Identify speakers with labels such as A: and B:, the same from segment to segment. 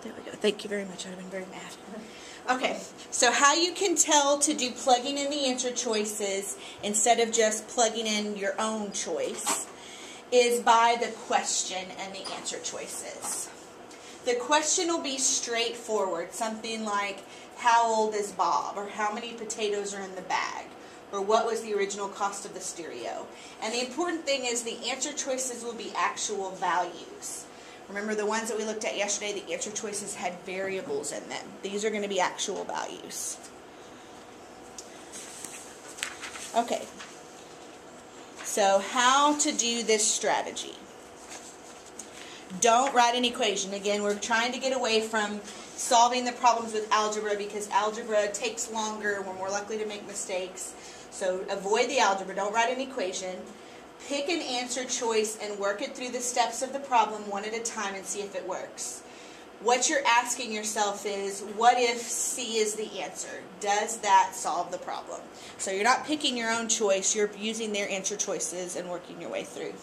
A: There we go. Thank you very much. I've been very mad. Okay, so how you can tell to do plugging in the answer choices instead of just plugging in your own choice is by the question and the answer choices. The question will be straightforward, something like, how old is Bob? Or how many potatoes are in the bag? Or what was the original cost of the stereo? And the important thing is the answer choices will be actual values. Remember the ones that we looked at yesterday, the answer choices had variables in them. These are going to be actual values. Okay, so how to do this strategy. Don't write an equation. Again, we're trying to get away from solving the problems with algebra because algebra takes longer. We're more likely to make mistakes. So avoid the algebra. Don't write an equation. Pick an answer choice and work it through the steps of the problem one at a time and see if it works. What you're asking yourself is, what if C is the answer? Does that solve the problem? So you're not picking your own choice. You're using their answer choices and working your way through.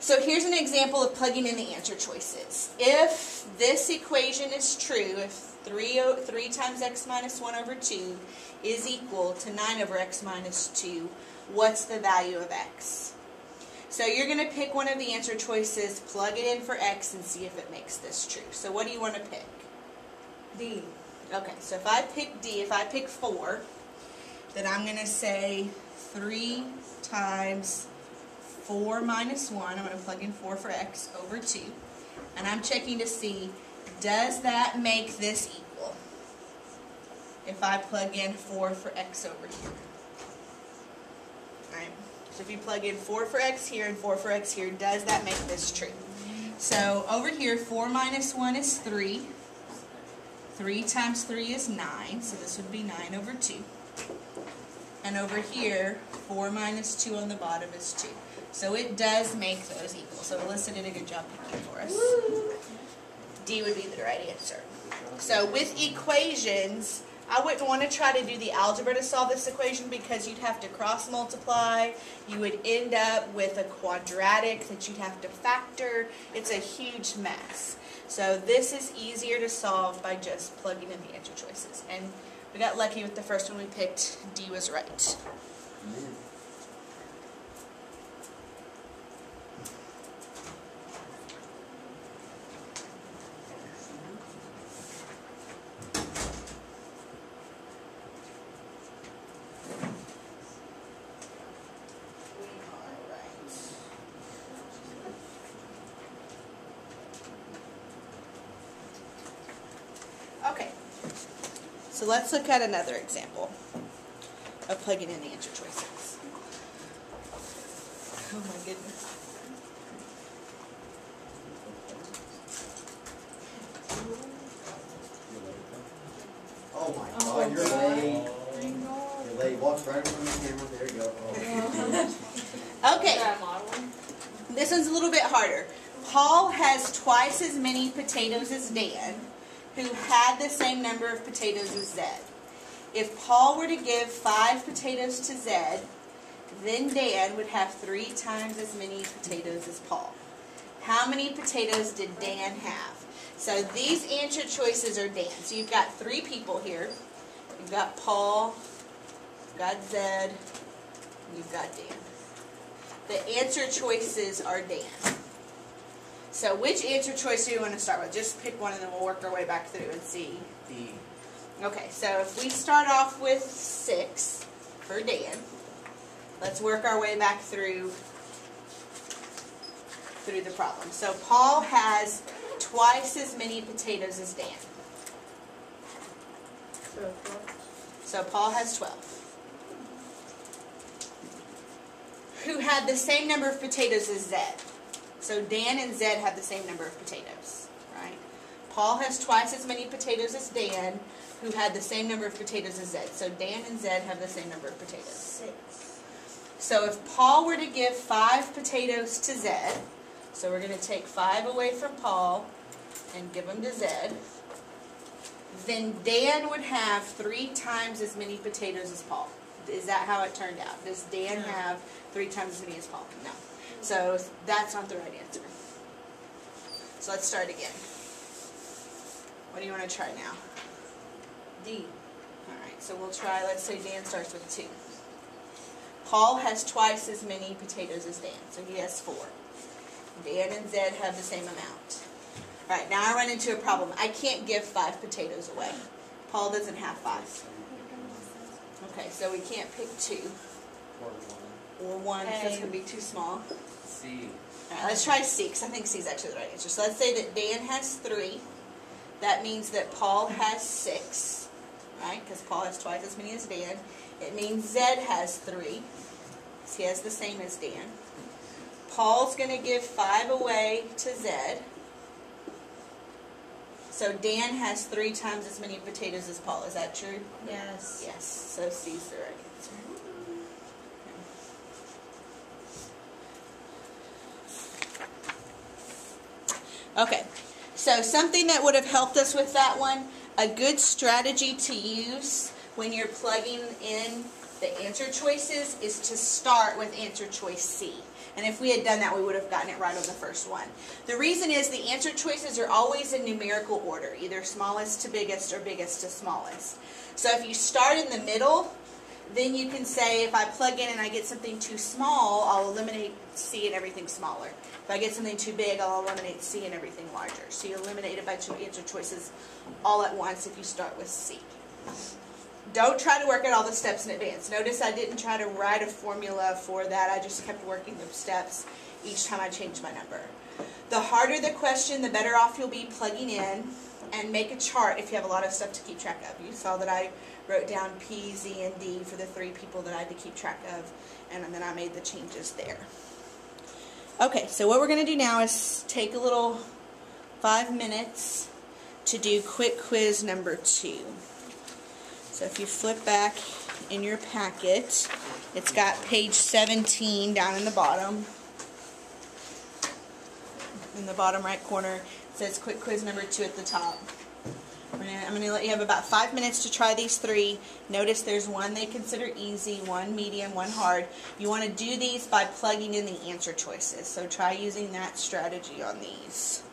A: So here's an example of plugging in the answer choices. If this equation is true, if 3 times x minus 1 over 2 is equal to 9 over x minus 2, what's the value of x? So you're going to pick one of the answer choices, plug it in for x, and see if it makes this true. So what do you want to pick?
B: D.
A: Okay, so if I pick D, if I pick 4, then I'm going to say 3 times 4 minus 1, I'm going to plug in 4 for x, over 2. And I'm checking to see, does that make this equal? If I plug in 4 for x over here. Alright, so if you plug in 4 for x here and 4 for x here, does that make this true? So over here, 4 minus 1 is 3. 3 times 3 is 9, so this would be 9 over 2. And over here, 4 minus 2 on the bottom is 2. So it does make those equal. So Alyssa did a good job picking for us. D would be the right answer. So with equations, I wouldn't want to try to do the algebra to solve this equation because you'd have to cross multiply. You would end up with a quadratic that you'd have to factor. It's a huge mess. So this is easier to solve by just plugging in the answer choices. And we got lucky with the first one we picked. D was right. Okay, so let's look at another example of plugging in the answer choices. Oh my goodness.
C: Oh my God, you're late. You're late. Walk right in front of the camera. There you go. Oh.
A: Okay, this one's a little bit harder. Paul has twice as many potatoes as Dan, who had the same number of potatoes as Zed. If Paul were to give 5 potatoes to Zed, then Dan would have 3 times as many potatoes as Paul. How many potatoes did Dan have? So these answer choices are Dan. So you've got 3 people here. You've got Paul, you've got Zed, and you've got Dan. The answer choices are Dan. So which answer choice do you want to start with? Just pick one and then we'll work our way back through and see.
C: D.
A: Okay, so if we start off with 6 for Dan, let's work our way back through the problem. So Paul has twice as many potatoes as Dan. So Paul has 12. Who had the same number of potatoes as Zed? So Dan and Zed have the same number of potatoes, right? Paul has twice as many potatoes as Dan, who had the same number of potatoes as Zed. So Dan and Zed have the same number of potatoes.
B: 6.
A: So if Paul were to give 5 potatoes to Zed, so we're going to take 5 away from Paul and give them to Zed, then Dan would have 3 times as many potatoes as Paul. Is that how it turned out? Does Dan have 3 times as many as Paul? No. So that's not the right answer. So let's start again. What do you want to try now?
B: D.
A: Alright, so we'll try, let's say Dan starts with 2. Paul has twice as many potatoes as Dan, so he has 4. Dan and Zed have the same amount. Alright, now I run into a problem. I can't give 5 potatoes away. Paul doesn't have 5. Okay, so we can't pick 2. Or 1, because that's going to be too small.
D: C.
A: Alright, let's try C, because I think C is actually the right answer. So let's say that Dan has 3. That means that Paul has 6. Right? Because Paul has twice as many as Dan. It means Zed has 3. So he has the same as Dan. Paul's going to give 5 away to Zed. So Dan has 3 times as many potatoes as Paul. Is that true?
B: Yes.
A: Yes. So C's the right answer. Okay. So something that would have helped us with that one, a good strategy to use when you're plugging in the answer choices is to start with answer choice C. And if we had done that, we would have gotten it right on the first one. The reason is the answer choices are always in numerical order, either smallest to biggest or biggest to smallest. So if you start in the middle, then you can say if I plug in and I get something too small, I'll eliminate C and everything smaller. If I get something too big, I'll eliminate C and everything larger. So you eliminate a bunch of answer choices all at once if you start with C. Don't try to work out all the steps in advance. Notice I didn't try to write a formula for that. I just kept working the steps each time I changed my number. The harder the question, the better off you'll be plugging in, and make a chart if you have a lot of stuff to keep track of. You saw that I wrote down P, Z, and D for the 3 people that I had to keep track of, and then I made the changes there. Okay, so what we're going to do now is take a little 5 minutes to do quick quiz number 2. So if you flip back in your packet, it's got page 17 down in the bottom. In the bottom right corner, it says quick quiz number 2 at the top. I'm going to let you have about 5 minutes to try these 3. Notice there's one they consider easy, one medium, one hard. You want to do these by plugging in the answer choices. So try using that strategy on these.